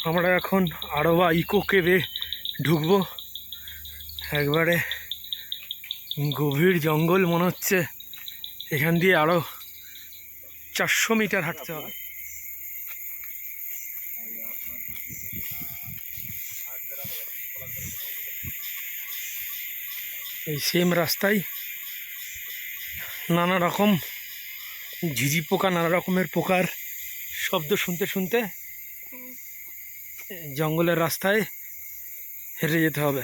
আমরা এখন আরবা ইকো কেভে ঢুকবো। একবারে গভীর জঙ্গল মনে হচ্ছে, এখান দিয়ে আরো 400 মিটার হাঁটতে হবে। এই সেম রাস্তায় নানা রকম ঝিঝি পোকা, নানা রকমের পোকার শব্দ শুনতে শুনতে জঙ্গলের রাস্তায় হেঁটে যেতে হবে।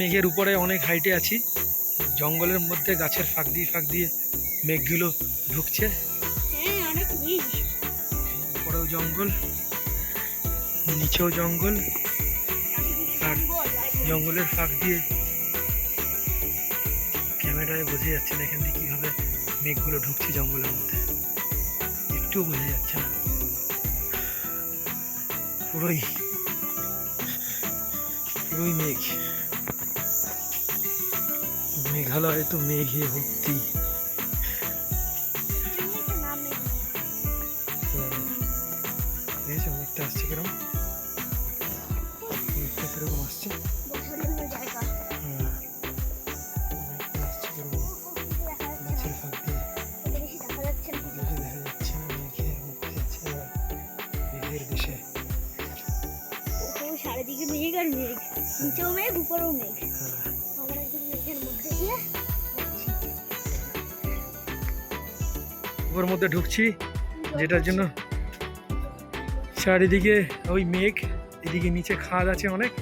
মেঘের উপরে অনেক হাইটে আছি, জঙ্গলের মধ্যে গাছের ফাঁক দিয়ে মেঘগুলো ঢুকছে। উপরেও জঙ্গল, নিচেও জঙ্গল, আর জঙ্গলের ফাঁক দিয়ে ক্যামেরায় বোঝা যাচ্ছে না এখান দিয়ে কীভাবে মেঘগুলো ঢুকছে জঙ্গলের মধ্যে, একটুও বোঝা যাচ্ছে না। পুরোই মেঘ, মেঘালয় তো মেঘে ভর্তি। অনেকটা আসছে কিরকম, অনেকটা কিরকম আসছে, গাছের ফাঁক দিয়ে দেখা যাচ্ছে না, মেঘের মধ্যে আছে, মেঘের দেশে চারিদিকে মেঘ আর মেঘ, নিচেও মেঘ উপরেও মেঘ। আমরা একদম মেঘের মধ্যে দিয়ে ওর মধ্যে ঢুকছি, যেটার জন্য চারিদিকে ওই মেঘ, এদিকে নিচে খাদ আছে অনেক,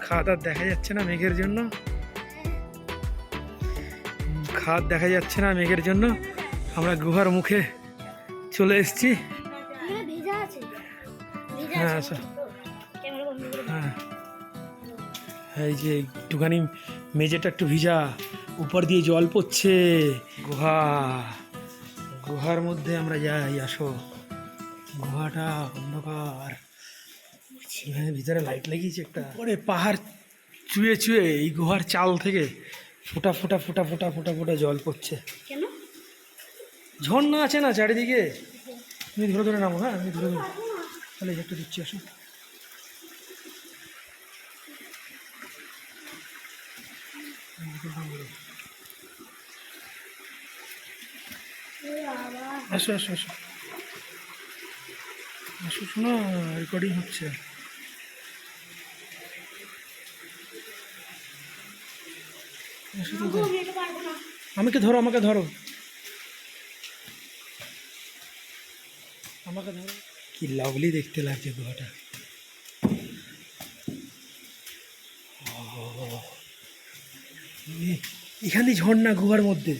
খাদ আর দেখা যাচ্ছে না মেঘের জন্য, খাদ দেখা যাচ্ছে না মেঘের জন্য। আমরা গুহার মুখে চলে এসেছি। হ্যাঁ হ্যাঁ, এই যে একটুখানি মেঝেটা একটু ভিজা, উপর দিয়ে জল পড়ছে। গুহার মধ্যে আমরা যাই, আসো। গুহাটা অন্ধকার, ভিতরে লাইট লাগিয়েছে একটা। পরে পাহাড় চুয়ে এই গুহার চাল থেকে ফোঁটা ফোঁটা ফোঁটা ফোঁটা ফোঁটা ফোঁটা জল পড়ছে। কেন? ঝর্ণা আছে না চারিদিকে। তুমি ধরে নামো। হ্যাঁ, আমি ধরে তাহলে একটু দিচ্ছি, আসো। আসো আসো আসো আসো, শোনো, রেকর্ডিং হচ্ছে। আমাকে ধরো কি লাভলি দেখতে লাগছে গুহাটা। এখানে ঝর্ণা গুহার মধ্যে,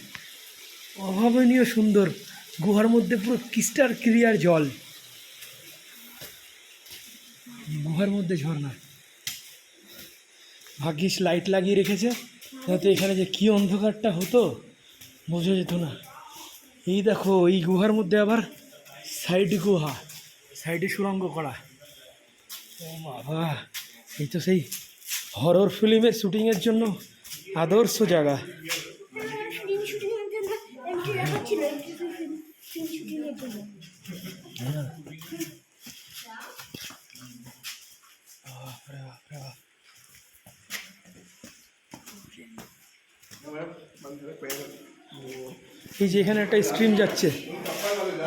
অভাবনীয় সুন্দর। গুহার মধ্যে পুরো ক্রিস্টাল ক্লিয়ার জল, গুহার মধ্যে ঝর্ণা। ভাগ্যিস লাইট লাগিয়ে রেখেছে, যাতে এখানে যে কি অন্ধকারটা হতো বোঝা যেত না। এই দেখো, এই গুহার মধ্যে আবার সাইডে সুড়ঙ্গ করা। ও বাবা, এই তো সেই হরর ফিল্মের শুটিংয়ের জন্য আদর্শ জায়গা। এই যে এখানে একটা স্ট্রিম যাচ্ছে,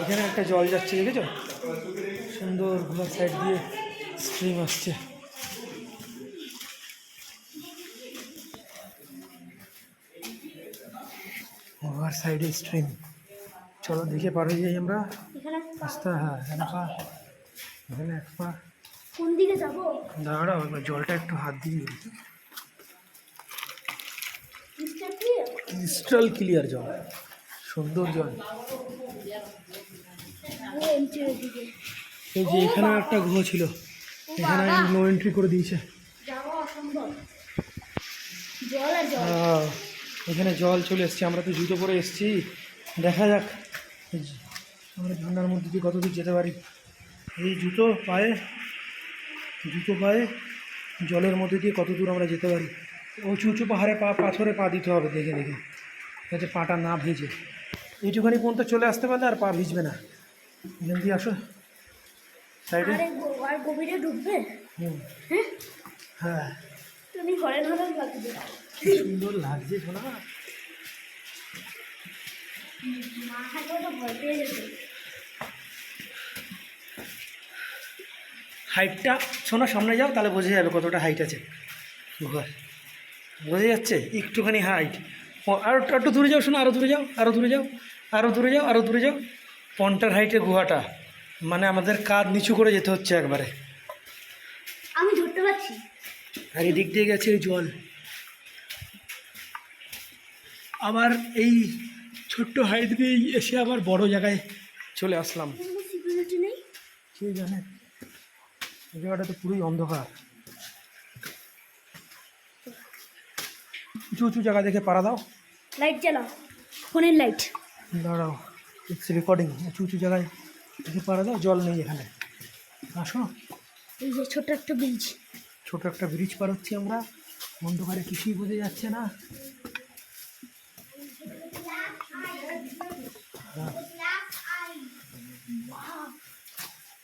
এখানে একটা জল যাচ্ছে, দেখেছো? সুন্দর গুহার সাইড দিয়ে স্ট্রিম আসছে। গুহার সাইডে স্ট্রিম, চলো দেখে পার হয়ে যাই আমরা। রাস্তা, হ্যাঁ, এখানে এক পা। কোন দিকে যাবো? দাঁড়াও, জলটা একটু হাত দিয়ে। ক্রিস্টাল ক্লিয়ার জল, সুন্দর জল। এই যে এখানে একটা গুহা ছিল, এখানে নো এন্ট্রি করে দিয়েছে। এখানে জল চলে এসছে, আমরা তো জুতো পরে এসছি। দেখা যাক আমরা ঝর্ণার মধ্যে দিয়ে কতদূর যেতে পারি। এই জুতো পায়ে জলের মধ্যে দিয়ে কত দূর আমরা যেতে পারি। উঁচু উঁচু পাহাড়ে পাথরে পা দিতে হবে দেখে দেখে, যাতে পাটা না ভিজে। এইটুখানি পর্যন্ত চলে আসতে পারলে আর পা ভিজবে না। এখান দিয়ে আসো সাইডে। আর গভীরে ঢুকবে। হুম, হ্যাঁ হ্যাঁ, তুমি হরেন হরেন লাগবে। কি সুন্দর লাগছে শোনা। মাথাটা তো ভয় পেয়ে যেত। হাইটটা শোনা, সামনে যাও তাহলে বোঝা যাবে কতটা হাইট আছে গুহার। বোঝা যাচ্ছে একটুখানি হাইট। আর একটু দূরে যাও শোনা, আরও দূরে যাও, আরও দূরে যাও, আরও দূরে যাও, আরও দূরে যাও। পন্টার হাইটে গুহাটা, মানে আমাদের কাঁধ নিচু করে যেতে হচ্ছে একবারে। আমি ধরতে পারছি। আর এদিক দিয়ে গেছে এই জল। আবার এই ছোট্ট হাইট দিয়ে এসে আবার বড় জায়গায় চলে আসলাম। কোনো সিকিউরিটি নেই। কে জানে, এই জায়গাটা তো পুরোই অন্ধকার। উঁচু উঁচু জায়গা দেখে পাড়া দাও। লাইট জ্বালাও, ফোনের লাইট। দাঁড়াও, ইটস রেকর্ডিং। উঁচু উঁচু জায়গায় দেখে পাড়া দাও, জল নেই এখানে। আসো, এই যে ছোট একটা ব্রিজ। ছোট একটা ব্রিজ পার হচ্ছি আমরা, অন্ধকারে কিছুই বোঝা যাচ্ছে না।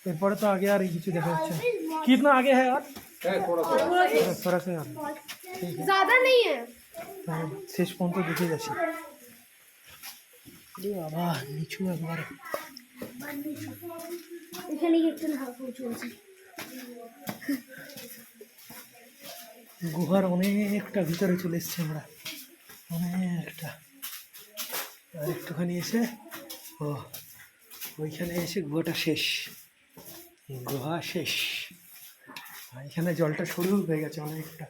এরপরে তো আগে আর কিছু দেখা যাচ্ছে না। কিতনা আগে হ্যাঁ আর थोड़ा सा यार, ज्यादा नहीं है। হ্যাঁ, শেষ পর্যন্ত দেখে যাচ্ছি। বাবা নিচু একবারে। এখানে একটু হালকা উঁচু আছে। গুহার অনেকটা ভিতরে চলে এসছি আমরা, অনেকটা। আর একটুখানি এসে ও ওইখানে এসে গুহাটা শেষ, গুহা শেষ। আর এখানে জলটা সরু হয়ে গেছে অনেকটা,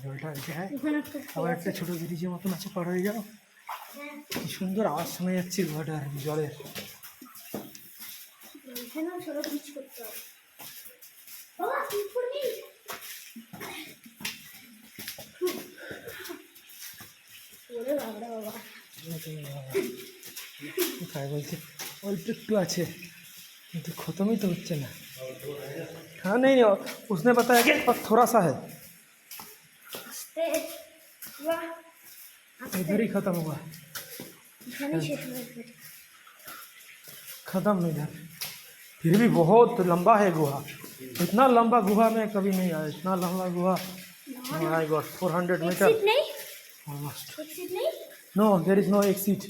জলটা যায়। এখানে একটা আবার একটা ছোটো ব্রিজের মতন আছে, পার হয়ে যাও। কি সুন্দর আওয়াজ শোনা যাচ্ছে গুহাটার জলের। এখানেও ছোট ব্রিজ করতে হবে। বাবা ঠিক করবি? ওরে বাবা বাবা। কোথায় বলছে অল্প একটু আছে, কিন্তু খতমই তো হচ্ছে না। हाँ नहीं नहीं, उसने बताया कि और थोड़ा सा है, আস্তে বাহ इधर ही खत्म हुआ, এখানে শেষ হয়ে যাবে। खत्म इधर। फिर भी बहुत लंबा है गुहा, इतना लंबा गुहा में कभी नहीं आया। इतना लंबा गुहा, माय गॉड, 400 मीटर এক্সিট নেই, almost। এক্সিট নেই। No, there is no exit,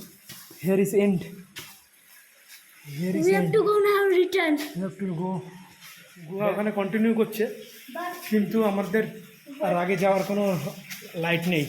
here is end, here is We have end, to go now, return. you have to go। গুহা ওখানে কন্টিনিউ করছে, But কিন্তু আমাদের আর আগে যাওয়ার কোনো লাইট নেই।